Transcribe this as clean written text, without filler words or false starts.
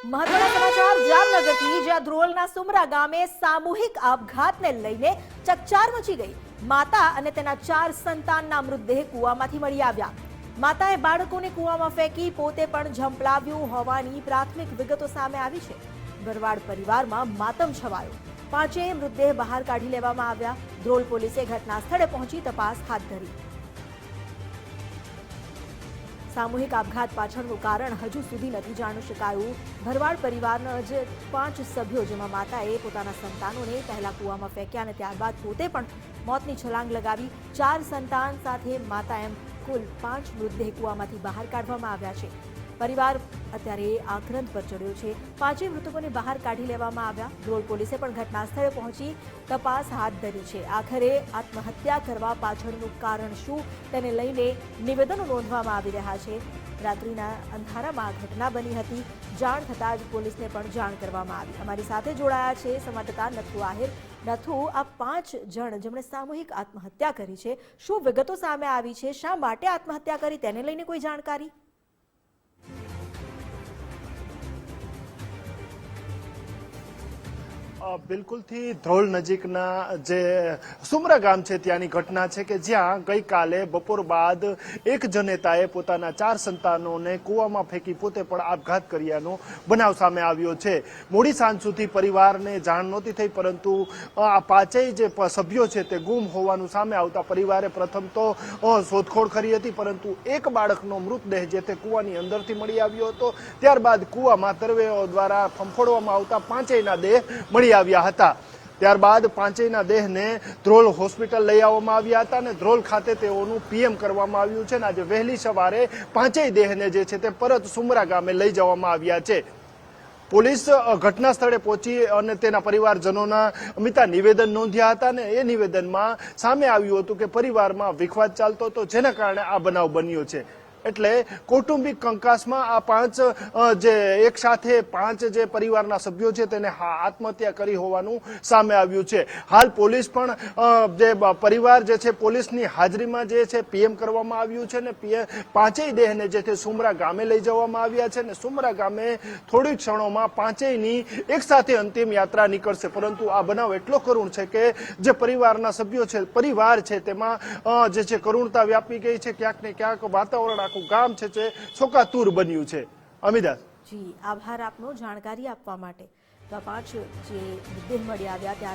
મહત્વના સમાચાર જામનગરથી, જ્યાં ધ્રોલના સુમરા ગામે સામૂહિક આપઘાતને લઈને ચકચાર મચી ગઈ। માતા અને તેના 4 સંતાનના મૃતદેહ કૂવામાંથી મળી આવ્યા। માતાએ બાળકોને કૂવામાં ફેંકી પોતે પણ ઝંપલાવ્યું હોવાની પ્રાથમિક વિગતો સામે આવી છે। ભરવાડ પરિવારમાં માતમ છવાયો। 5 મૃતદેહ બહાર કાઢી લેવામાં આવ્યા। ધ્રોલ પોલીસે ઘટના સ્થળે પહોંચી તપાસ હાથ ધરી। સામૂહિક આપઘાત પાછળનું કારણ હજુ સુધી નથી જાણી શકાયું। ભરવાડ પરિવારના જ 5 સભ્યો, જેમાં માતાએ પોતાના સંતાનોને પહેલા કૂવામાં ફેંક્યા અને ત્યારબાદ પોતે પણ મોતની છલાંગ લગાવી। 4 સંતાન સાથે માતા એમ કુલ 5 મૃતદેહ કૂવામાંથી બહાર કાઢવામાં આવ્યા છે। પરિવાર અત્યારે આક્રંદ પર ચડ્યો છે। 5 મૃતકોને બહાર કાઢી લેવામાં આવ્યા। ધ્રોલ પોલીસે પણ ઘટના સ્થળે પહોંચી તપાસ હાથ ધરી છે। આખરે આત્મહત્યા કરવા પાછળનું કારણ શું તેને લઈને નિવેદનો નોંધવામાં આવી રહ્યા છે। રાત્રિના અંધારામાં આ ઘટના બની હતી। જાણ થતાં જ પોલીસને પણ જાણ કરવામાં આવી। અમારી સાથે જોડાયા છે સંવાદદાતા નથુ આહિર। નથુ, આ 5 જણ જેમણે સામૂહિક આત્મહત્યા કરી છે, શું વિગતો સામે આવી છે? શા માટે આત્મહત્યા કરી તેને લઈને કોઈ જાણકારી? બિલકુલથી ધ્રોલ નજીકના જે સુમરા ગામ છે ત્યાંની ઘટના છે કે જ્યાં ગઈકાલે બપોર બાદ એક જનેતાએ પોતાના 4 સંતાનોને કૂવામાં ફેંકી પોતે પણ આપઘાત કર્યાનો બનાવ સામે આવ્યો છે। મોડી સાંજ સુધી પરિવારને જાણ નહોતી થઈ, પરંતુ આ 5 જે સભ્યો છે તે ગુમ હોવાનું સામે આવતા પરિવારે પ્રથમ તો શોધખોળ કરી હતી, પરંતુ એક બાળકનો મૃતદેહ જે તે કૂવાની અંદરથી મળી આવ્યો હતો। ત્યારબાદ કૂવામાં તરવૈયાઓ દ્વારા ફંફોડવામાં આવતા 5ના દેહ મળી આવ્યા હતા। ત્યારબાદ 5ના દેહને ધ્રોલ હોસ્પિટલ લઈ આવવામાં આવ્યા હતા અને ધ્રોલ ખાતે તેઓનું પીએમ કરવામાં આવ્યું છે। અને આજે વહેલી સવારે 5 દેહને જે છે તે પરત સુમરા ગામે લઈ જવામાં આવ્યા છે। પોલીસ ઘટના સ્થળે પહોંચી અને તેના પરિવારજનોના અમિતા નિવેદન નોંધ્યા હતા અને એ નિવેદનમાં સામે આવ્યું હતું કે પરિવારમાં વિખવાદ ચાલતો હતો, જેના કારણે આ બનાવ બન્યો છે। એટલે કૌટુંબિક કંકાસમાં આ 5 જે એક સાથે 5 જે પરિવારના સભ્યો છે તેને આત્મહત્યા કરી હોવાનું સામે આવ્યું છે। હાલ પોલીસ પણ જે પરિવાર જે છે પોલીસની હાજરીમાં જે છે પીએમ કરવામાં આવ્યું છે અને 5 દેહને જે છે સુમરા ગામે લઈ જવામાં આવ્યા છે અને સુમરા ગામે થોડી ક્ષણોમાં 5ની એક સાથે અંતિમ યાત્રા નીકળશે। પરંતુ આ બનાવ એટલો કરુણ છે કે જે પરિવારના સભ્યો છે, પરિવાર છે, તેમાં જે છે કરુણતા વ્યાપી ગઈ છે। ક્યાંક ને ક્યાંક વાતાવરણ ગામ છે જે શોકાતુર બન્યું છે। અમિતા જી, આભાર આપનો જાણકારી આપવા માટે। તો 5 જે મૃતદેહ મળી આવ્યા ત્યારબાદ